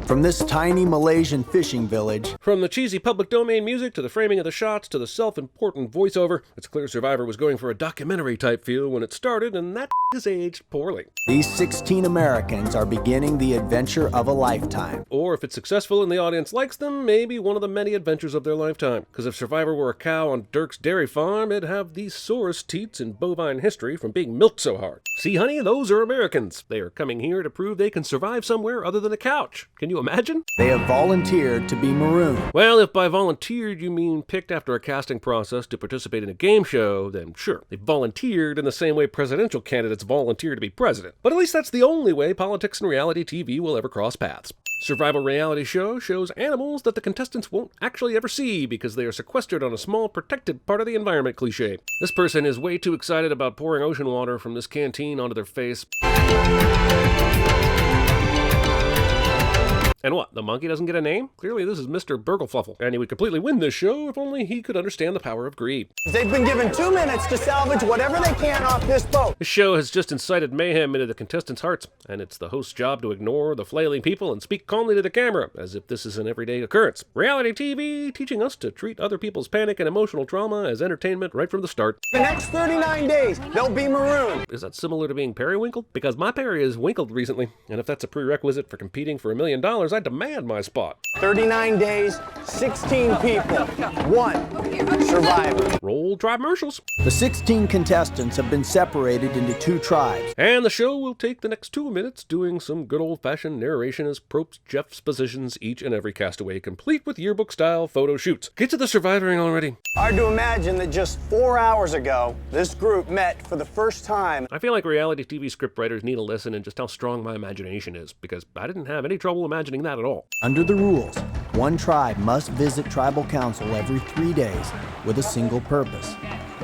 From this tiny Malaysian fishing village, From the cheesy public domain music to the framing of the shots to the self-important voiceover, it's clear Survivor was going for a documentary-type feel when it started, and that has aged poorly. these 16 Americans are beginning the adventure of a lifetime. Or if it's successful and the audience likes them, maybe one of the many adventures of their lifetime. Because if Survivor were a cow on Dirk's dairy farm, it'd have the sorest teats in bovine history from being milked so hard. See, honey, those are Americans. They are coming here to prove they can survive somewhere other than a couch. Can you imagine? They have volunteered to be marooned. Well, if by volunteered you mean picked after a casting process to participate in a game show, then sure, they volunteered in the same way presidential candidates volunteer to be president. But at least that's the only way politics and reality TV will ever cross paths. Survival reality show shows animals that the contestants won't actually ever see because they are sequestered on a small protected part of the environment cliché. This person is way too excited about pouring ocean water from this canteen onto their face. And what, the monkey doesn't get a name? Clearly this is Mr. Burglefluffle, and he would completely win this show if only he could understand the power of greed. They've been given 2 minutes to salvage whatever they can off this boat. This show has just incited mayhem into the contestants' hearts, and it's the host's job to ignore the flailing people and speak calmly to the camera, as if this is an everyday occurrence. Reality TV teaching us to treat other people's panic and emotional trauma as entertainment right from the start. The next 39 days, they'll be marooned. Is that similar to being periwinkled? Because my Perry is winkled recently, and if that's a prerequisite for competing for $1 million, I demand my spot. 39 days, 16 people, 1 survivor. Roll commercials. The 16 contestants have been separated into 2 tribes. And the show will take the next 2 minutes doing some good old-fashioned narration as Probst Jeff's positions each and every castaway, complete with yearbook-style photo shoots. Get to the survivoring already. Hard to imagine that just 4 hours ago, this group met for the first time. I feel like reality TV scriptwriters need a lesson in just how strong my imagination is, because I didn't have any trouble imagining that at all. Under the rules, one tribe must visit tribal council every 3 days with a single purpose: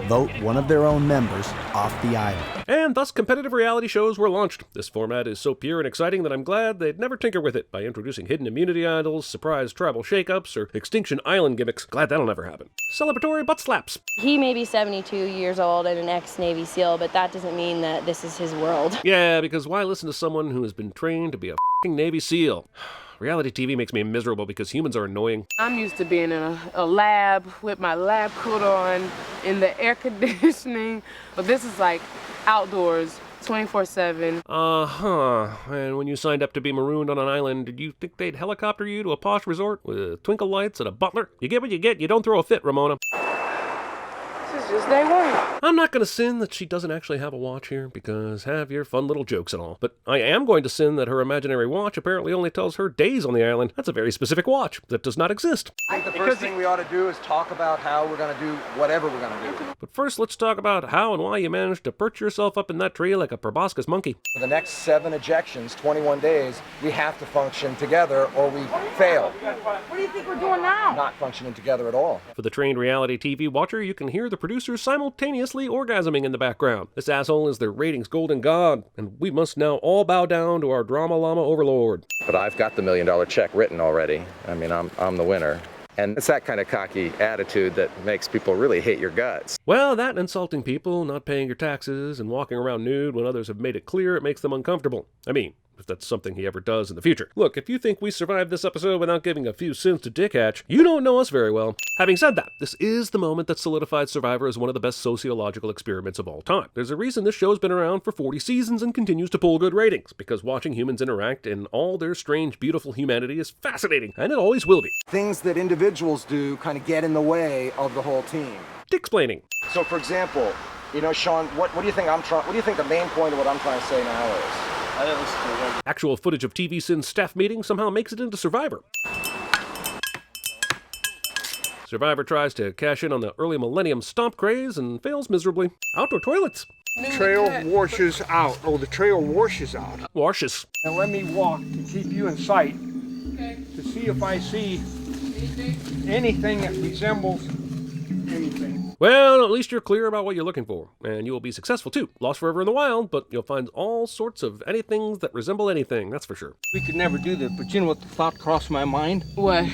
vote one of their own members off the island. And thus competitive reality shows were launched. This format is so pure and exciting that I'm glad they'd never tinker with it by introducing hidden immunity idols, surprise tribal shakeups, or Extinction Island gimmicks. Glad that'll never happen. Celebratory butt slaps. He may be 72 years old and an ex-Navy SEAL, but that doesn't mean that this is his world. Yeah, because why listen to someone who has been trained to be a f***ing Navy SEAL? Reality TV makes me miserable because humans are annoying. I'm used to being in a lab with my lab coat on, in the air conditioning, but this is like outdoors, 24/7. And when you signed up to be marooned on an island, did you think they'd helicopter you to a posh resort with twinkle lights and a butler? You get what you get, you don't throw a fit, Ramona. This is just day one. I'm not going to sin that she doesn't actually have a watch here, because have your fun little jokes and all. But I am going to sin that her imaginary watch apparently only tells her days on the island. That's a very specific watch that does not exist. I think the first thing we ought to do is talk about how we're going to do whatever we're going to do. But first, let's talk about how and why you managed to perch yourself up in that tree like a proboscis monkey. For the next 7 ejections, 21 days, we have to function together or we fail. What do you think we're doing now? Not functioning together at all. For the trained reality TV watcher, you can hear the producers simultaneously orgasming in the background. This asshole is their ratings golden god, and we must now all bow down to our drama llama overlord. But I've got the $1 million check written already. I mean, I'm the winner. And it's that kind of cocky attitude that makes people really hate your guts. Well, that and insulting people, not paying your taxes, and walking around nude when others have made it clear it makes them uncomfortable. I mean, if that's something he ever does in the future. Look, if you think we survived this episode without giving a few sins to Dick Hatch, you don't know us very well. Having said that, this is the moment that solidified Survivor as one of the best sociological experiments of all time. There's a reason this show's been around for 40 seasons and continues to pull good ratings, because watching humans interact in all their strange, beautiful humanity is fascinating, and it always will be. Things that individuals do kind of get in the way of the whole team. Dick-splaining. So, for example, you know, Sean, what do you think what do you think the main point of what I'm trying to say now is? Actual footage of TVSins staff meeting somehow makes it into Survivor. Survivor tries to cash in on the early millennium stomp craze and fails miserably. Outdoor toilets. Trail washes out. Oh, the trail washes out. Washes. Now let me walk to keep you in sight to see if I see anything that resembles anything. Well, at least you're clear about what you're looking for, and you will be successful too. Lost forever in the wild, but you'll find all sorts of anythings that resemble anything, that's for sure. We could never do this, but you know what the thought crossed my mind? What?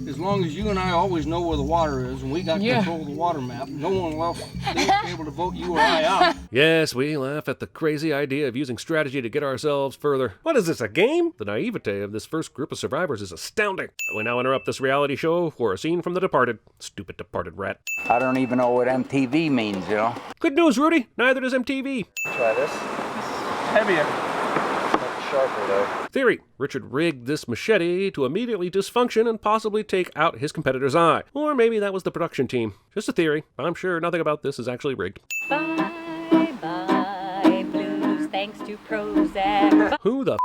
Is as long as you and I always know where the water is and we got control of the water map, no one else will be able to vote you or I out. Yes, we laugh at the crazy idea of using strategy to get ourselves further. What is this, a game? The naivete of this first group of survivors is astounding. We now interrupt this reality show for a scene from The Departed. Stupid departed rat. I don't even know what MTV means, you know? Good news, Rudy. Neither does MTV. Try this. Heavier. Much sharper though. Theory. Richard rigged this machete to immediately dysfunction and possibly take out his competitor's eye. Or maybe that was the production team. Just a theory. I'm sure nothing about this is actually rigged. Bye-bye blues, thanks to Prozac. Who the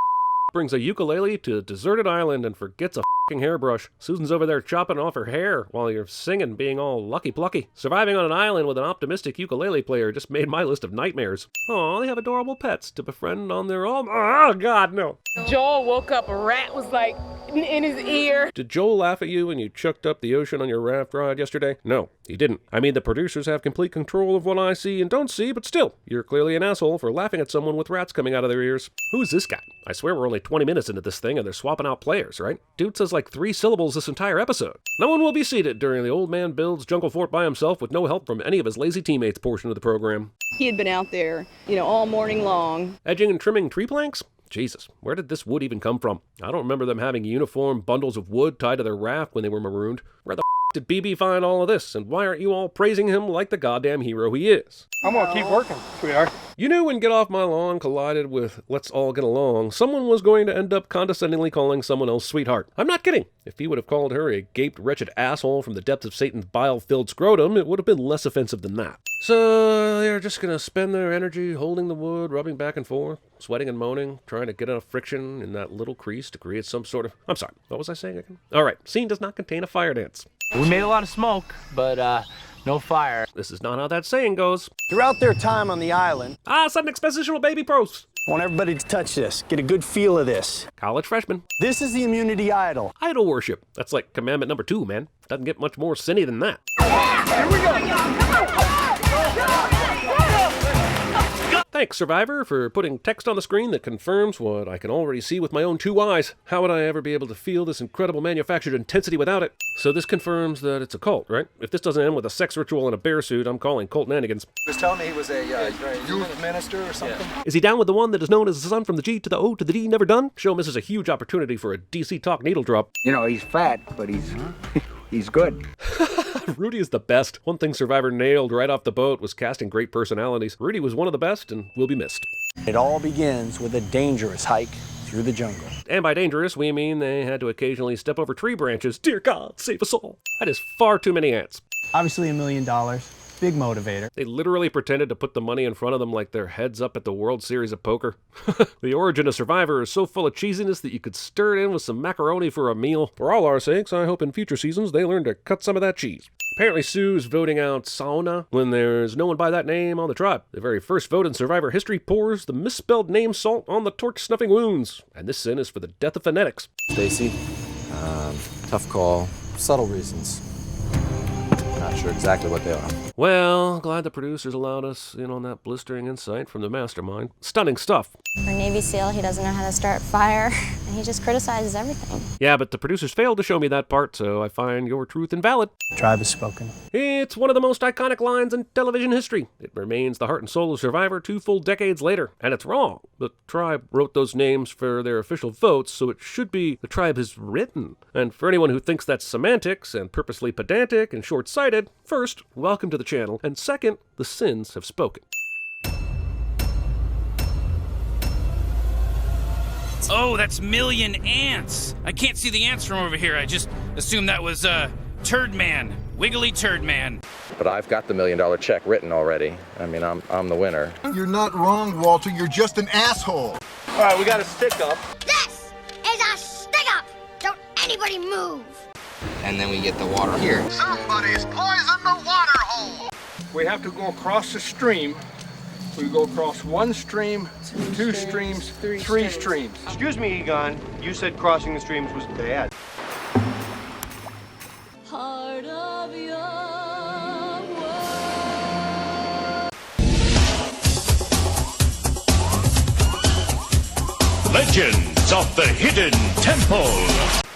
brings a ukulele to a deserted island and forgets a hairbrush? Susan's over there chopping off her hair while you're singing, being all lucky plucky. Surviving on an island with an optimistic ukulele player just made my list of nightmares. Aw, they have adorable pets to befriend on their own. Oh, God, no. Joel woke up, a rat was like in his ear. Did Joel laugh at you when you chucked up the ocean on your raft ride yesterday? No, he didn't. I mean, the producers have complete control of what I see and don't see, but still, you're clearly an asshole for laughing at someone with rats coming out of their ears. Who's this guy? I swear we're only 20 minutes into this thing and they're swapping out players, right? Dude says like 3 syllables this entire episode. No one will be seated during the old man builds jungle fort by himself with no help from any of his lazy teammates portion of the program. He had been out there, all morning long. Edging and trimming tree planks? Jesus, where did this wood even come from? I don't remember them having uniform bundles of wood tied to their raft when they were marooned. Where the did BB find all of this, and why aren't you all praising him like the goddamn hero he is? I'm gonna keep working, sweetheart. You knew when Get Off My Lawn collided with Let's All Get Along, someone was going to end up condescendingly calling someone else sweetheart. I'm not kidding. If he would have called her a gaped, wretched asshole from the depths of Satan's bile-filled scrotum, it would have been less offensive than that. So they're just gonna spend their energy holding the wood, rubbing back and forth, sweating and moaning, trying to get enough friction in that little crease to create some sort of... I'm sorry, what was I saying again? All right, scene does not contain a fire dance. We made a lot of smoke, but no fire. This is not how that saying goes. Throughout their time on the island, Sudden expositional baby pros. I want everybody to touch this, get a good feel of this. College freshman. This is the immunity idol. Idol worship. That's like commandment number 2, man. Doesn't get much more sinny than that. Here we go. Thanks, Survivor, for putting text on the screen that confirms what I can already see with my own 2 eyes. How would I ever be able to feel this incredible manufactured intensity without it? So this confirms that it's a cult, right? If this doesn't end with a sex ritual and a bear suit, I'm calling Coltnanigans. He was telling me he was a youth minister or something. Yeah. Is he down with the one that is known as the son from the G to the O to the D never done? Show misses a huge opportunity for a DC talk needle drop. He's fat, but he's good. Rudy is the best. One thing Survivor nailed right off the boat was casting great personalities. Rudy was one of the best and will be missed. It all begins with a dangerous hike through the jungle. And by dangerous, we mean they had to occasionally step over tree branches. Dear God, save us all. That is far too many ants. Obviously $1 million. Big motivator. They literally pretended to put the money in front of them like their heads up at the World Series of Poker. The origin of Survivor is so full of cheesiness that you could stir it in with some macaroni for a meal. For all our sakes, I hope in future seasons they learn to cut some of that cheese. Apparently Sue's voting out Sauna when there's no one by that name on the tribe. The very first vote in Survivor history pours the misspelled name salt on the torch-snuffing wounds. And this sin is for the death of phonetics. Stacy, tough call. Subtle reasons. Not sure exactly what they are. Well, glad the producers allowed us in on that blistering insight from the mastermind. Stunning stuff. For Navy SEAL, he doesn't know how to start fire, and he just criticizes everything. Yeah, but the producers failed to show me that part, so I find your truth invalid. Tribe has spoken. It's one of the most iconic lines in television history. It remains the heart and soul of Survivor 2 full decades later, and it's wrong. The tribe wrote those names for their official votes, so it should be the tribe has written. And for anyone who thinks that's semantics and purposely pedantic and short-sighted, first, welcome to the channel, and second, the sins have spoken. Oh, that's million ants. I can't see the ants from over here. I just assumed that was, Turd Man. Wiggly Turd Man. But I've got the $1 million check written already. I mean, I'm the winner. You're not wrong, Walter. You're just an asshole. All right, we got a stick up. This is a stick up. Don't anybody move. And then we get the water here. Somebody's poisoned the water hole. We have to go across the stream. We go across 1 stream, 2 streams, 3 streams. Excuse me, Egon. You said crossing the streams was bad. Part of your Legends of the Hidden Temple.